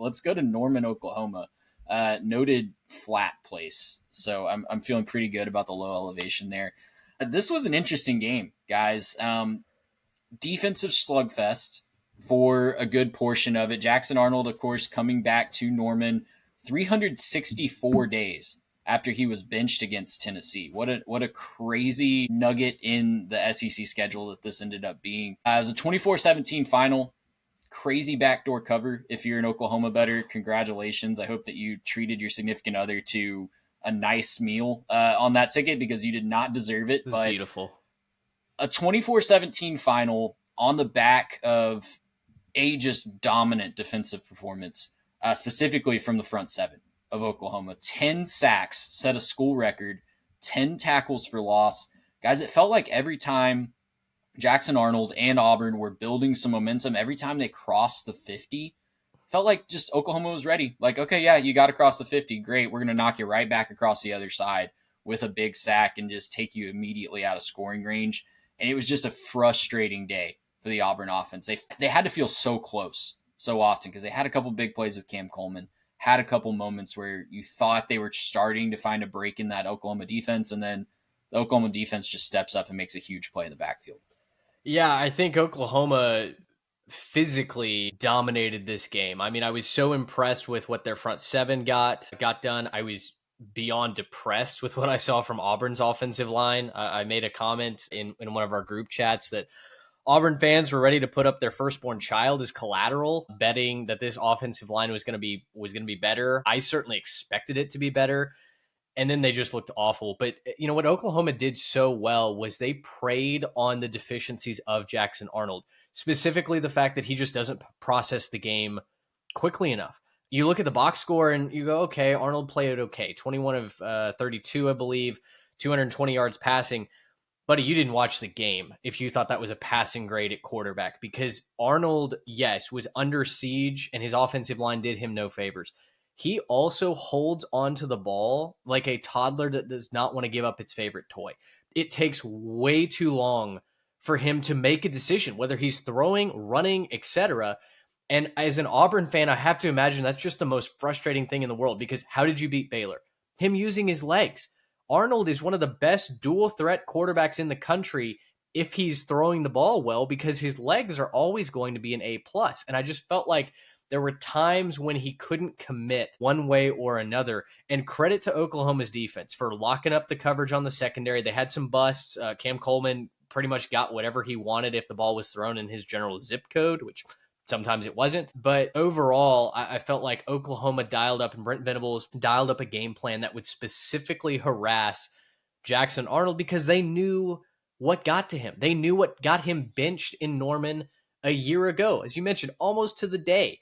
Let's go to Norman, Oklahoma. Noted flat place. So I'm feeling pretty good about the low elevation there. This was an interesting game, guys. Defensive slugfest for a good portion of it. Jackson Arnold, of course, coming back to Norman 364 days after he was benched against Tennessee. What a crazy nugget in the SEC schedule that this ended up being. It was a 24-17 final. Crazy backdoor cover. If you're an Oklahoma bettor, congratulations. I hope that you treated your significant other to a nice meal on that ticket because you did not deserve it. It was beautiful. A 24-17 final on the back of a just dominant defensive performance, specifically from the front seven of Oklahoma. 10 sacks, set a school record, 10 tackles for loss. Guys, it felt like every time Jackson Arnold and Auburn were building some momentum, every time they crossed the 50, felt like just Oklahoma was ready. Like, okay, yeah, you got to cross the 50. Great. We're going to knock you right back across the other side with a big sack and just take you immediately out of scoring range. And it was just a frustrating day for the Auburn offense. They had to feel so close so often because they had a couple big plays with Cam Coleman, had a couple moments where you thought they were starting to find a break in that Oklahoma defense, and then the Oklahoma defense just steps up and makes a huge play in the backfield. Yeah, I think Oklahoma physically dominated this game. I mean, I was so impressed with what their front seven got done. I was beyond depressed with what I saw from Auburn's offensive line. I made a comment in one of our group chats that Auburn fans were ready to put up their firstborn child as collateral, betting that this offensive line was going to be better. I certainly expected it to be better. And then they just looked awful. But you know what Oklahoma did so well was they preyed on the deficiencies of Jackson Arnold, specifically the fact that he just doesn't process the game quickly enough. You look at the box score and you go, okay, Arnold played it okay. 21 of 32, I believe, 220 yards passing. Buddy, you didn't watch the game if you thought that was a passing grade at quarterback, because Arnold, yes, was under siege and his offensive line did him no favors. He also holds onto the ball like a toddler that does not want to give up its favorite toy. It takes way too long for him to make a decision, whether he's throwing, running, etc. And as an Auburn fan, I have to imagine that's just the most frustrating thing in the world, because how did you beat Baylor? Him using his legs. Arnold is one of the best dual threat quarterbacks in the country if he's throwing the ball well, because his legs are always going to be an A+. And I just felt like there were times when he couldn't commit one way or another. And credit to Oklahoma's defense for locking up the coverage on the secondary. They had some busts. Cam Coleman pretty much got whatever he wanted if the ball was thrown in his general zip code, which sometimes it wasn't. But overall, I felt like Oklahoma dialed up and Brent Venables dialed up a game plan that would specifically harass Jackson Arnold, because they knew what got to him. They knew what got him benched in Norman a year ago, as you mentioned, almost to the day.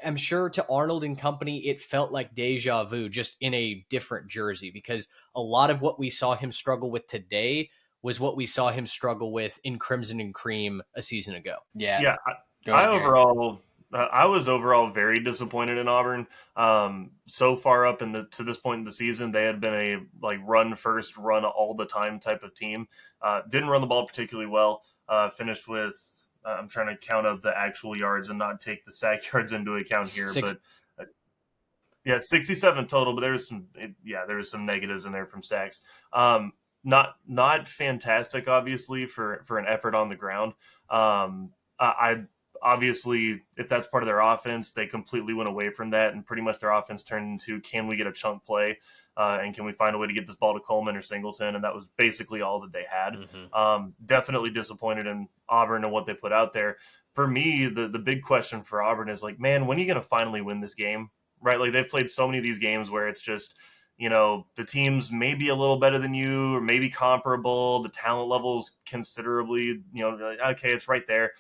I'm sure to Arnold and company, it felt like deja vu, just in a different jersey, because a lot of what we saw him struggle with today was what we saw him struggle with in Crimson and Cream a season ago. Yeah. I was overall very disappointed in Auburn. So far up to this point in the season, they had been a run first, run all the time type of team. Didn't run the ball particularly well. Finished with, I'm trying to count up the actual yards and not take the sack yards into account here, but 67 total. But there was some negatives in there from sacks. Not fantastic, obviously, for an effort on the ground. I obviously, if that's part of their offense, they completely went away from that, and pretty much their offense turned into, can we get a chunk play, and can we find a way to get this ball to Coleman or Singleton? And that was basically all that they had. Mm-hmm. Definitely disappointed in Auburn and what they put out there. For me, the big question for Auburn is like, man, when are you going to finally win this game? Right? Like, they've played so many of these games where it's just, the team's maybe a little better than you or maybe comparable. The talent level's considerably, okay, it's right there.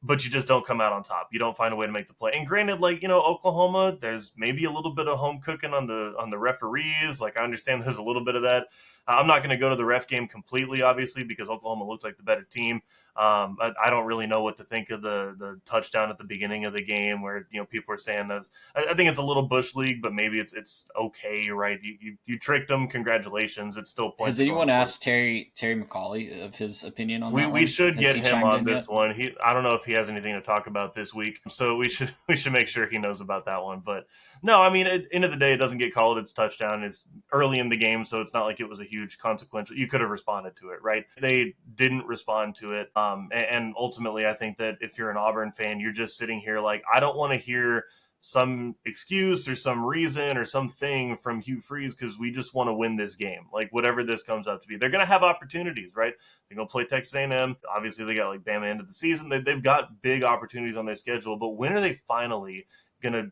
But you just don't come out on top. You don't find a way to make the play. And granted, Oklahoma, there's maybe a little bit of home cooking on the referees. Like, I understand there's a little bit of that. I'm not going to go to the ref game completely, obviously, because Oklahoma looked like the better team. I don't really know what to think of the touchdown at the beginning of the game where, people are saying that I think it's a little bush league, but maybe it's okay, right? You tricked them. Congratulations. It's still points. Has anyone asked Terry McCauley of his opinion on that one? We should Has get he him chimed on in this yet? one. I don't know if he has anything to talk about this week, so we should make sure he knows about that one. But no, I mean, at the end of the day, it doesn't get called. It's touchdown. It's early in the game, so it's not like it was a huge consequential. You could have responded to it, right? They didn't respond to it, and ultimately, I think that if you're an Auburn fan, you're just sitting here like, I don't want to hear some excuse or some reason or something from Hugh Freeze because we just want to win this game. Like whatever this comes up to be, they're going to have opportunities, right? They're going to play Texas A&M. Obviously, they got like Bama end of the season. They've got big opportunities on their schedule, but when are they finally going to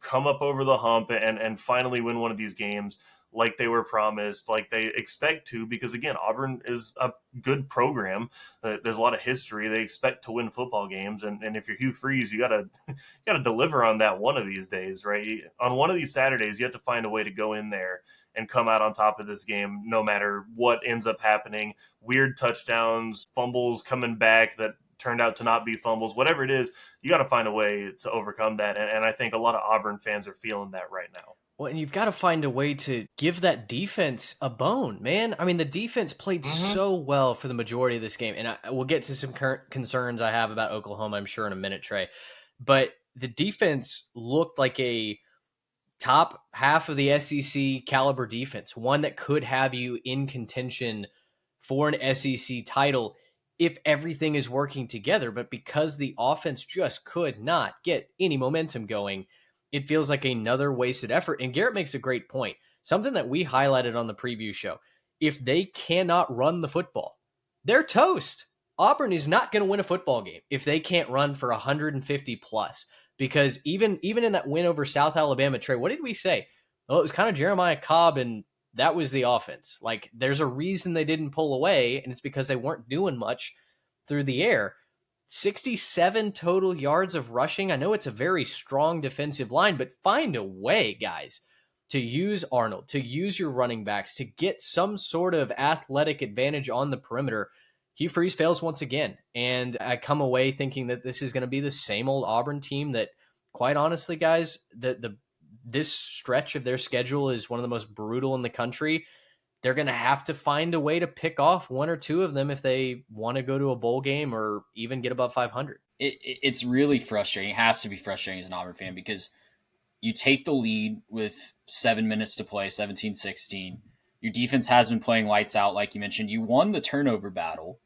come up over the hump and finally win one of these games like they were promised, like they expect to? Because again, Auburn is a good program. There's a lot of history. They expect to win football games, and if you're Hugh Freeze, you gotta deliver on that one of these days, right? On one of these Saturdays, you have to find a way to go in there and come out on top of this game, no matter what ends up happening. Weird touchdowns, fumbles coming back that turned out to not be fumbles, whatever it is, you got to find a way to overcome that. And I think a lot of Auburn fans are feeling that right now. Well, and you've got to find a way to give that defense a bone, man. I mean, the defense played so well for the majority of this game. And we'll get to some current concerns I have about Oklahoma, I'm sure, in a minute, Trey. But the defense looked like a top half of the SEC caliber defense, one that could have you in contention for an SEC title if everything is working together. But because the offense just could not get any momentum going, it feels like another wasted effort. And Garrett makes a great point, something that we highlighted on the preview show. If they cannot run the football, they're toast. Auburn is not going to win a football game if they can't run for 150 plus. Because even in that win over South Alabama, Trey, what did we say? Well, it was kind of Jeremiah Cobb, and that was the offense. Like, there's a reason they didn't pull away, and it's because they weren't doing much through the air. 67 total yards of rushing. I know it's a very strong defensive line, but find a way, guys, to use Arnold, to use your running backs, to get some sort of athletic advantage on the perimeter. Hugh Freeze fails once again, and I come away thinking that this is going to be the same old Auburn team that, quite honestly, guys, this stretch of their schedule is one of the most brutal in the country. They're going to have to find a way to pick off one or two of them if they want to go to a bowl game or even get above 500. It's really frustrating. It has to be frustrating as an Auburn fan because you take the lead with 7 minutes to play, 17-16. Your defense has been playing lights out, like you mentioned. You won the turnover battle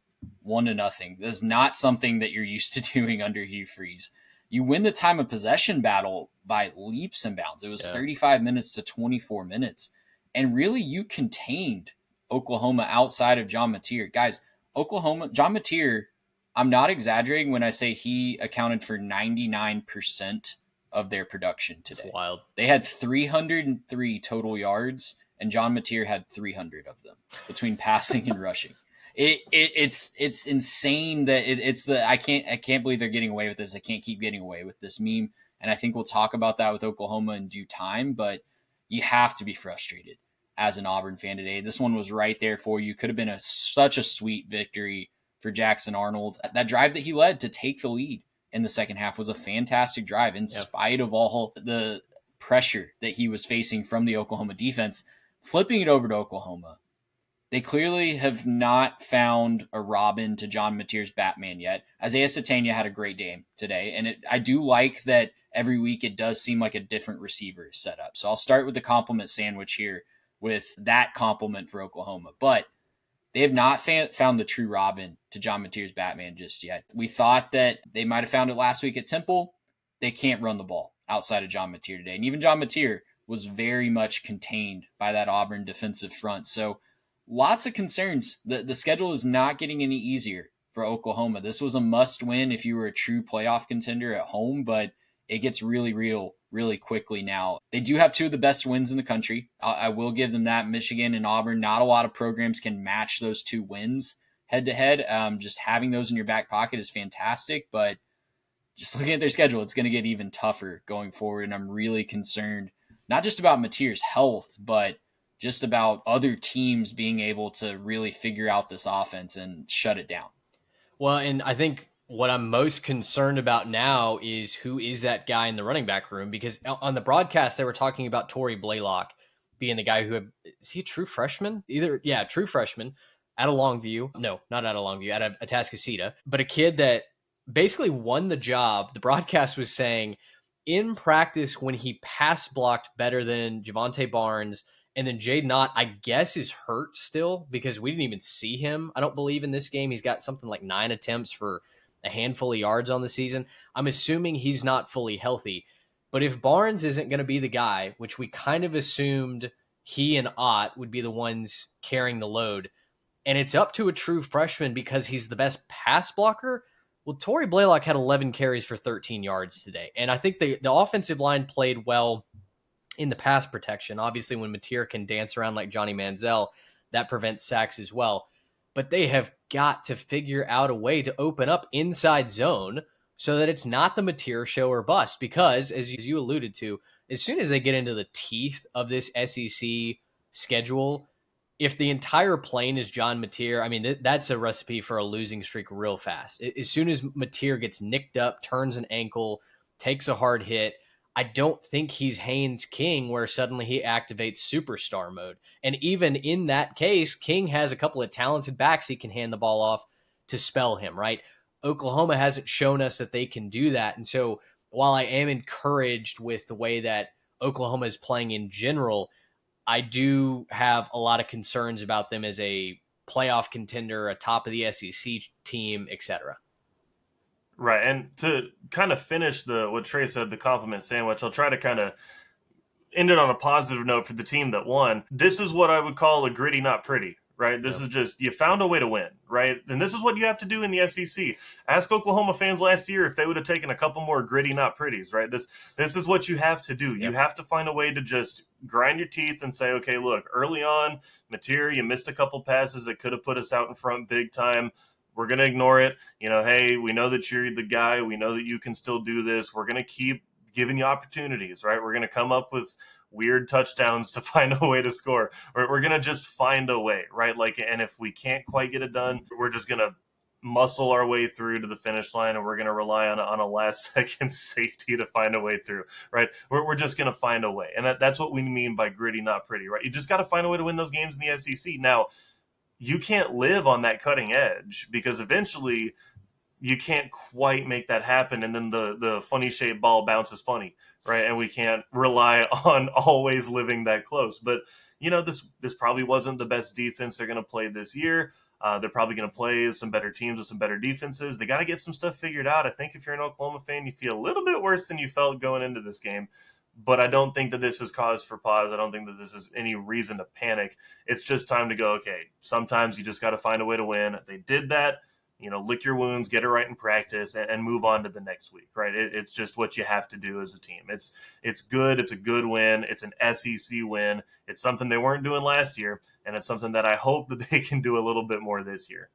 1-0. That's not something that you're used to doing under Hugh Freeze. You win the time of possession battle by leaps and bounds. It was 35 minutes to 24 minutes. And really, you contained Oklahoma outside of John Mateer. Guys, John Mateer, I'm not exaggerating when I say he accounted for 99% of their production today. That's wild. They had 303 total yards, and John Mateer had 300 of them between passing and rushing. It's insane that I can't believe they're getting away with this. I can't keep getting away with this meme, and I think we'll talk about that with Oklahoma in due time. But you have to be frustrated as an Auburn fan today. This one was right there for you. Could have been such a sweet victory for Jackson Arnold. That drive that he led to take the lead in the second half was a fantastic drive in spite of all the pressure that he was facing from the Oklahoma defense. Flipping it over to Oklahoma, they clearly have not found a Robin to John Mateer's Batman yet. Isaiah Satania had a great game today, and I do like that every week it does seem like a different receiver is set up. So I'll start with the compliment sandwich here with that compliment for Oklahoma. But they have not found the true Robin to John Mateer's Batman just yet. We thought that they might have found it last week at Temple. They can't run the ball outside of John Mateer today. And even John Mateer was very much contained by that Auburn defensive front. So lots of concerns. The schedule is not getting any easier for Oklahoma. This was a must win if you were a true playoff contender at home, but it gets really real really quickly now. They do have two of the best wins in the country. I will give them that. Michigan and Auburn, not a lot of programs can match those two wins head to head. Just having those in your back pocket is fantastic, but just looking at their schedule, it's going to get even tougher going forward. And I'm really concerned, not just about Mateer's health, but just about other teams being able to really figure out this offense and shut it down. Well, and I think what I'm most concerned about now is who is that guy in the running back room? Because on the broadcast, they were talking about Torrey Blaylock being the guy is he a true freshman? True freshman at a Longview. No, not at a Longview, at a Atascocita, but a kid that basically won the job. The broadcast was saying in practice when he pass blocked better than Javonte Barnes. And then Jade Knott, I guess, is hurt still because we didn't even see him. I don't believe in this game. He's got something like 9 attempts for a handful of yards on the season. I'm assuming he's not fully healthy. But if Barnes isn't going to be the guy, which we kind of assumed he and Ott would be the ones carrying the load, and it's up to a true freshman because he's the best pass blocker, well, Torrey Blaylock had 11 carries for 13 yards today. And I think the offensive line played well in the pass protection. Obviously, when Mateer can dance around like Johnny Manziel, that prevents sacks as well. But they have got to figure out a way to open up inside zone so that it's not the Mateer show or bust. Because, as you alluded to, as soon as they get into the teeth of this SEC schedule, if the entire plane is John Mateer, I mean, that's a recipe for a losing streak real fast. As soon as Mateer gets nicked up, turns an ankle, takes a hard hit, I don't think he's Haynes King where suddenly he activates superstar mode. And even in that case, King has a couple of talented backs he can hand the ball off to spell him, right? Oklahoma hasn't shown us that they can do that. And so while I am encouraged with the way that Oklahoma is playing in general, I do have a lot of concerns about them as a playoff contender, a top of the SEC team, etc. Right. And to kind of finish what Trey said, the compliment sandwich, I'll try to kind of end it on a positive note for the team that won. This is what I would call a gritty, not pretty, right? This is just, you found a way to win, right? And this is what you have to do in the SEC. Ask Oklahoma fans last year if they would have taken a couple more gritty, not pretties, right? This is what you have to do. Yep. You have to find a way to just grind your teeth and say, okay, look, early on, Mateer, you missed a couple passes that could have put us out in front big time. We're going to ignore it. Hey, we know that you're the guy. We know that you can still do this. We're going to keep giving you opportunities, right? We're going to come up with weird touchdowns to find a way to score. We're going to just find a way, right? And if we can't quite get it done, we're just going to muscle our way through to the finish line, and we're going to rely on a last-second safety to find a way through, right? We're just going to find a way. And that's what we mean by gritty, not pretty, right? You just got to find a way to win those games in the SEC. Now, you can't live on that cutting edge because eventually you can't quite make that happen. And then the funny shaped ball bounces funny, right? And we can't rely on always living that close. But, this probably wasn't the best defense they're going to play this year. They're probably going to play some better teams with some better defenses. They got to get some stuff figured out. I think if you're an Oklahoma fan, you feel a little bit worse than you felt going into this game. But I don't think that this is cause for pause. I don't think that this is any reason to panic. It's just time to go, okay, sometimes you just got to find a way to win. They did that, lick your wounds, get it right in practice, and move on to the next week, right? It's just what you have to do as a team. It's good. It's a good win. It's an SEC win. It's something they weren't doing last year, and it's something that I hope that they can do a little bit more this year.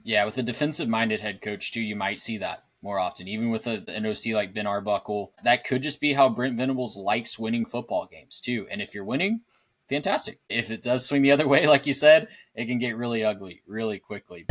Yeah, with a defensive-minded head coach, too, you might see that more often. Even with an OC like Ben Arbuckle, that could just be how Brent Venables likes winning football games, too. And if you're winning, fantastic. If it does swing the other way, like you said, it can get really ugly really quickly.